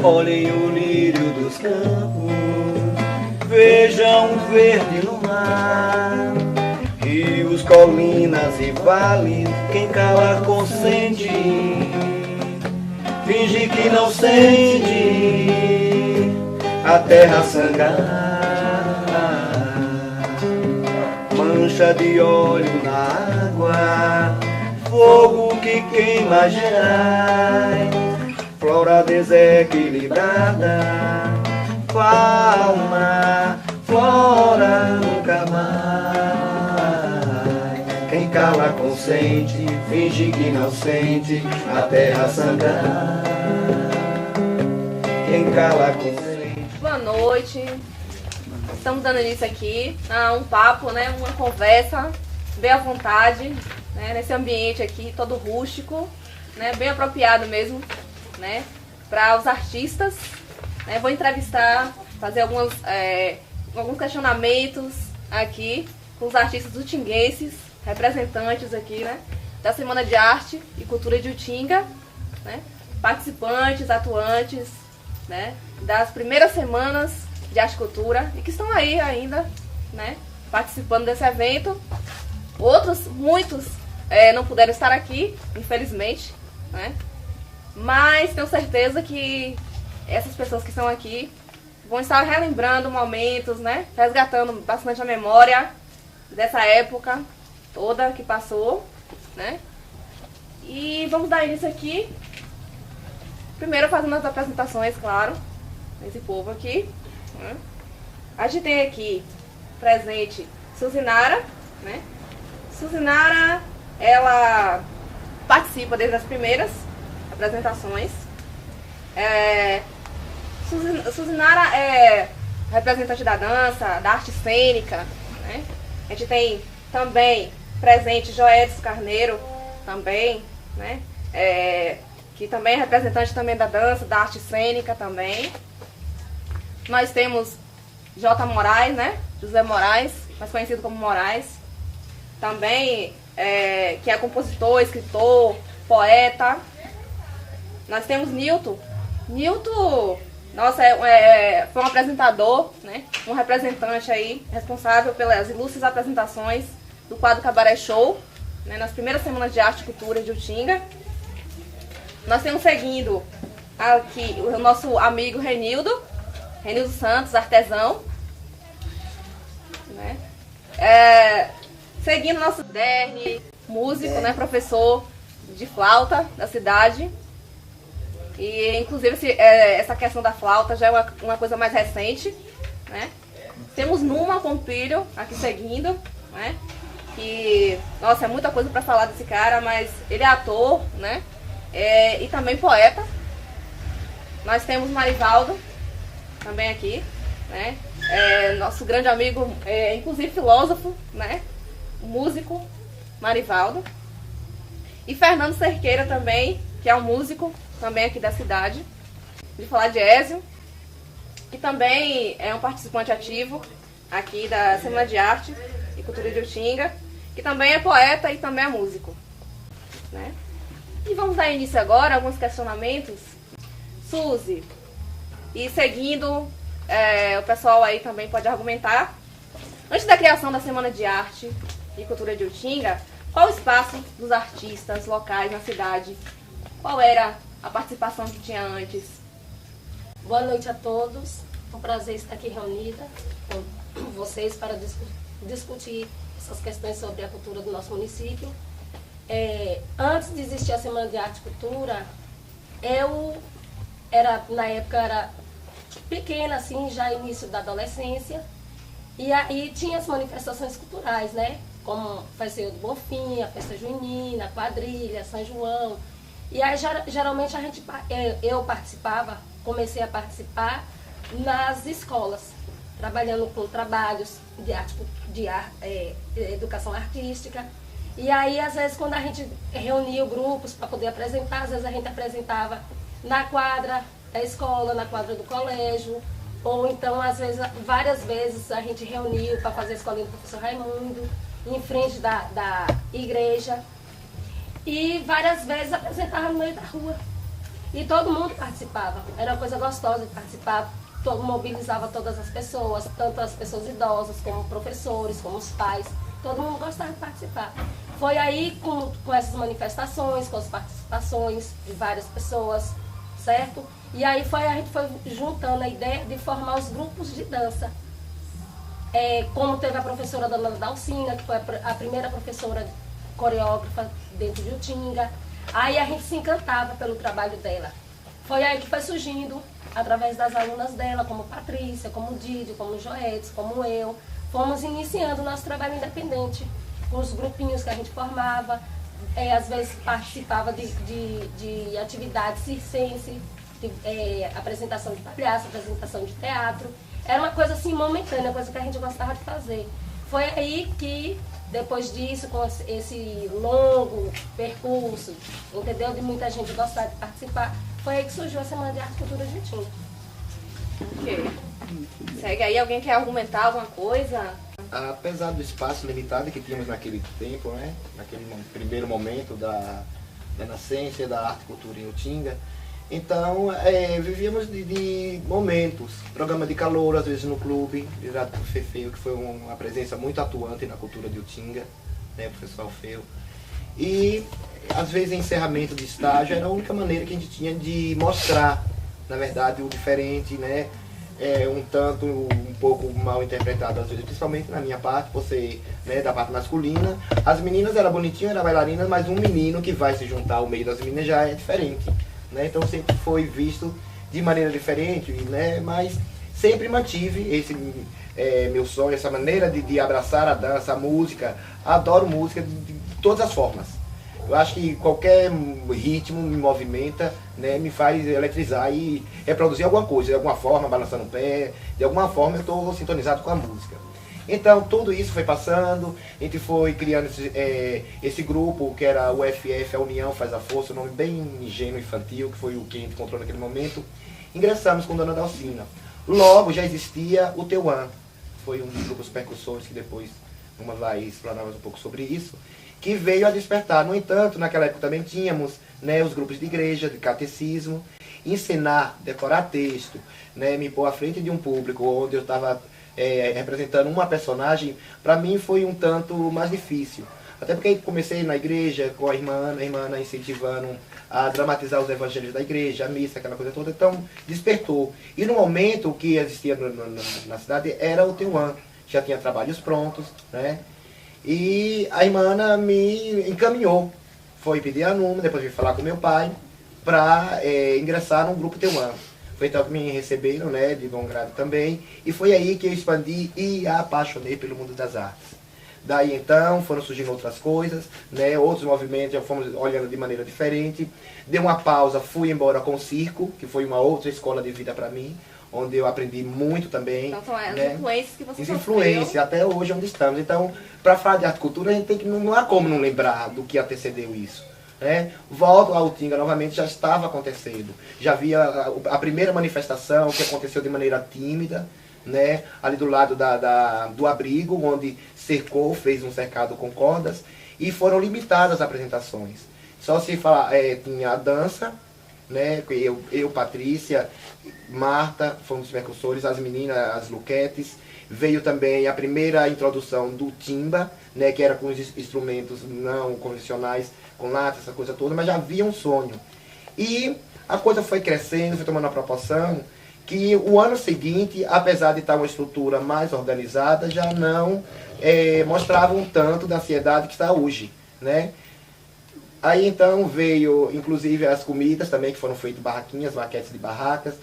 olhem o lírio dos campos, vejam o verde no mar, rios, colinas e vales, quem cala consente, finge que não sente a terra sangrar. Mancha de óleo na água, fogo que queima gerais, flora desequilibrada, fauna, flora nunca mais. Quem cala consente, finge que não sente a terra sangrar. Quem cala consente. Boa noite. Estamos dando início aqui a um papo, né, uma conversa bem à vontade, né, nesse ambiente aqui todo rústico, né, bem apropriado mesmo, né, para os artistas. Né, vou entrevistar, fazer alguns questionamentos aqui com os artistas utinguenses, representantes aqui, né, da Semana de Arte e Cultura de Utinga, né, participantes, atuantes, né, das primeiras semanas de arte e cultura e que estão aí ainda, né, participando desse evento. Outros, muitos, não puderam estar aqui, infelizmente, né, mas tenho certeza que essas pessoas que estão aqui vão estar relembrando momentos, né, resgatando bastante a memória dessa época toda que passou, né, e vamos dar início aqui, primeiro fazendo as apresentações, claro, desse povo aqui. A gente tem aqui presente Suzinara, né? Suzinara, ela participa desde as primeiras apresentações. Suzinara é representante da dança, da arte cênica, né? A gente tem também presente Joedes Carneiro, também, né? Que também é representante também da dança, da arte cênica também. Nós temos J. Moraes, né? José Moraes, mais conhecido como Moraes. Também, que é compositor, escritor, poeta. Nós temos Nilton. Nilton, nossa, foi um apresentador, né? Um representante aí, responsável pelas ilustres apresentações do quadro Cabaré Show, né? Nas primeiras semanas de arte e cultura de Utinga. Nós temos seguindo aqui o nosso amigo Renildo Santos, artesão, né? Seguindo nosso Derne, músico, né? Professor de flauta da cidade. E inclusive essa questão da flauta já é uma coisa mais recente, né? Temos Numa Pompilho aqui seguindo, né? Que, nossa, é muita coisa para falar desse cara, mas ele é ator, né? E também poeta. Nós temos Marivaldo também aqui, né? Nosso grande amigo, inclusive filósofo, né? Músico, Marivaldo. E Fernando Cerqueira também, que é um músico também aqui da cidade, de falar de Ézio, que também é um participante ativo aqui da Semana de Arte e Cultura de Utinga, que também é poeta e também é músico, né? E vamos dar início agora a alguns questionamentos. Suzy, e seguindo, o pessoal aí também pode argumentar. Antes da criação da Semana de Arte e Cultura de Utinga, qual o espaço dos artistas locais na cidade? Qual era a participação que tinha antes? Boa noite a todos. É um prazer estar aqui reunida com vocês para discutir essas questões sobre a cultura do nosso município. Antes de existir a Semana de Arte e Cultura, na época era pequena, assim, já início da adolescência, e aí tinha as manifestações culturais, né? Como Festeiro do Bonfim, a Festa Junina, a Quadrilha, São João. E aí geralmente eu comecei a participar nas escolas, trabalhando com trabalhos de educação artística. E aí, às vezes, quando a gente reunia grupos para poder apresentar, às vezes a gente apresentava na quadra da escola, na quadra do colégio, ou então, às vezes, várias vezes a gente reuniu para fazer a escolinha do professor Raimundo, em frente da igreja, e várias vezes apresentava no meio da rua. E todo mundo participava, era uma coisa gostosa de participar, mobilizava todas as pessoas, tanto as pessoas idosas, como professores, como os pais, todo mundo gostava de participar. Foi aí com essas manifestações, com as participações de várias pessoas, certo? E aí a gente foi juntando a ideia de formar os grupos de dança. Como teve a professora Dona Dalcina, que foi a primeira professora coreógrafa dentro de Utinga, aí a gente se encantava pelo trabalho dela. Foi aí que foi surgindo, através das alunas dela, como Patrícia, como Didi, como Joetes, como eu, fomos iniciando o nosso trabalho independente, com os grupinhos que a gente formava, às vezes participava de atividades circense, apresentação de palhaço, apresentação de teatro. Era uma coisa assim momentânea, coisa que a gente gostava de fazer. Foi aí que, depois disso, com esse longo percurso, entendeu? De muita gente gostar de participar, foi aí que surgiu a Semana de Arte e Cultura de Utinga. Ok. Segue aí, alguém quer argumentar alguma coisa? Apesar do espaço limitado que tínhamos naquele tempo, né? Naquele primeiro momento da nascência da arte e cultura em Utinga, então vivíamos de momentos, programa de calor, às vezes no clube, Virado por Fefeu, que foi uma presença muito atuante na cultura de Utinga, né, professor Alfeu. E às vezes encerramento de estágio era a única maneira que a gente tinha de mostrar, na verdade, o diferente, né? Um pouco mal interpretado às vezes, principalmente na minha parte, você, né, da parte masculina. As meninas eram bonitinhas, eram bailarinas, mas um menino que vai se juntar ao meio das meninas já é diferente, né? Então sempre foi visto de maneira diferente, né? Mas sempre mantive esse meu sonho, essa maneira de abraçar a dança, a música. Adoro música de todas as formas. Eu acho que qualquer ritmo me movimenta, né, me faz eletrizar e reproduzir alguma coisa, de alguma forma, balançando o pé, de alguma forma eu estou sintonizado com a música. Então tudo isso foi passando, a gente foi criando esse grupo que era o UFF, a União Faz a Força, um nome bem ingênuo, infantil, que foi o que a gente encontrou naquele momento. Ingressamos com Dona Dalcina. Logo já existia o Teuan, foi um dos grupos percussores que depois vamos lá e explanarmos um pouco sobre isso, que veio a despertar. No entanto, naquela época também tínhamos, né, os grupos de igreja, de catecismo, ensinar, decorar texto, né, me pôr à frente de um público onde eu estava representando uma personagem, para mim foi um tanto mais difícil. Até porque comecei na igreja com a irmã Ana incentivando a dramatizar os evangelhos da igreja, a missa, aquela coisa toda, então despertou. E no momento o que existia na cidade era o Teuan, já tinha trabalhos prontos, né? E a irmã Ana me encaminhou, foi pedir a número, depois veio falar com meu pai, para ingressar num grupo Teuan. Foi então que me receberam, né, de bom grado também, e foi aí que eu expandi e apaixonei pelo mundo das artes. Daí então foram surgindo outras coisas, né, outros movimentos, já fomos olhando de maneira diferente. Dei uma pausa, fui embora com o circo, que foi uma outra escola de vida para mim, onde eu aprendi muito também. Então são as né? influências que você As sofreu. influências, até hoje onde estamos. Então, para falar de arte e cultura, a gente tem que, não há como não lembrar do que antecedeu isso. Né? Volto ao Utinga novamente, já estava acontecendo. Já havia a primeira manifestação que aconteceu de maneira tímida, né? Ali do lado do abrigo, onde cercou, fez um cercado com cordas, e foram limitadas as apresentações. Só se falar, tinha a dança, né? Eu, Patrícia, Marta, fomos os percussores, as meninas, as luquetes. Veio também a primeira introdução do timba, né? Que era com os instrumentos não convencionais, com lata, essa coisa toda, mas já havia um sonho. E a coisa foi crescendo, foi tomando uma proporção que o ano seguinte, apesar de estar uma estrutura mais organizada, já não mostrava um tanto da ansiedade que está hoje, né? Aí então veio, inclusive, as comidas também, que foram feitas barraquinhas, maquetes de barracas.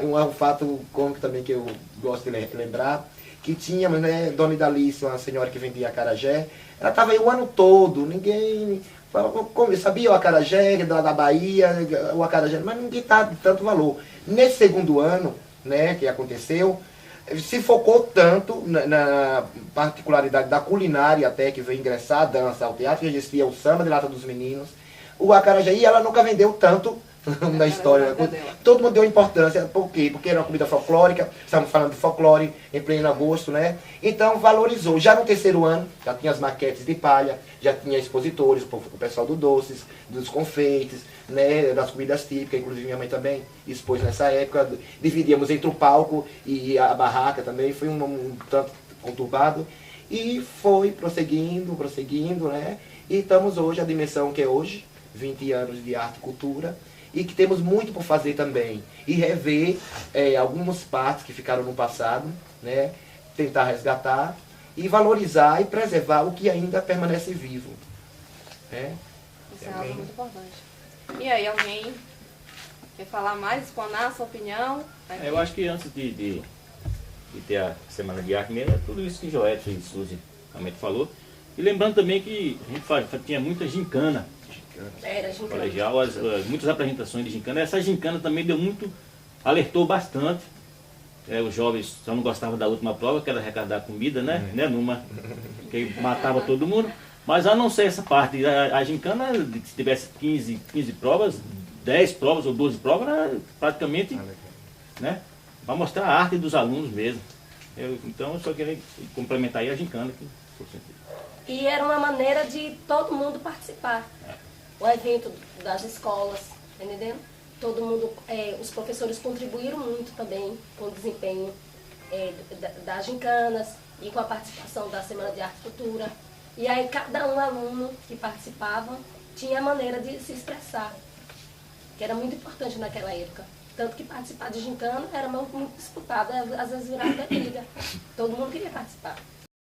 Um fato cômico também que eu gosto de lembrar, que tínhamos, né, Dona Idalice, uma senhora que vendia acarajé, ela estava aí o ano todo, ninguém sabia o acarajé da Bahia, o acarajé, mas ninguém dava tanto valor. Nesse segundo ano, né, que aconteceu, se focou tanto na particularidade da culinária, até que veio ingressar a dança, ao teatro, que existia o samba de lata dos meninos, o acarajé, e ela nunca vendeu tanto na história. Todo mundo deu importância. Por quê? Porque era uma comida folclórica, estamos falando de folclore em pleno agosto, né? Então valorizou. Já no terceiro ano, já tinha as maquetes de palha, já tinha expositores, o pessoal do doces, dos confeites, né? Das comidas típicas, inclusive minha mãe também expôs nessa época. Dividíamos entre o palco e a barraca também, foi um tanto conturbado. E foi prosseguindo, né? E estamos hoje, a dimensão que é hoje, 20 anos de arte e cultura, e que temos muito por fazer também. E rever algumas partes que ficaram no passado, né? Tentar resgatar e valorizar e preservar o que ainda permanece vivo. Né? Isso é algo muito importante. E aí, alguém quer falar mais, explanar a sua opinião? Eu acho que antes de ter a Semana de Arte mesmo, é tudo isso que Joete e Suzy realmente falou. E lembrando também que a gente tinha muita gincana. Era gincana. Colegial, muitas apresentações de gincana. Essa gincana também alertou bastante. Os jovens só não gostavam da última prova, que era arrecadar comida, né? Numa que matava todo mundo. Mas a não ser essa parte, a gincana, se tivesse 15 provas, 10 provas ou 12 provas, era praticamente, né? Para mostrar a arte dos alunos mesmo. Então eu só queria complementar aí a gincana. E era uma maneira de todo mundo participar. O evento das escolas, tá entendendo? Todo mundo, os professores contribuíram muito também com o desempenho das gincanas e com a participação da Semana de Arte e Cultura. E aí cada aluno que participava tinha a maneira de se expressar, que era muito importante naquela época. Tanto que participar de gincana era muito disputado, às vezes virava briga. Todo mundo queria participar.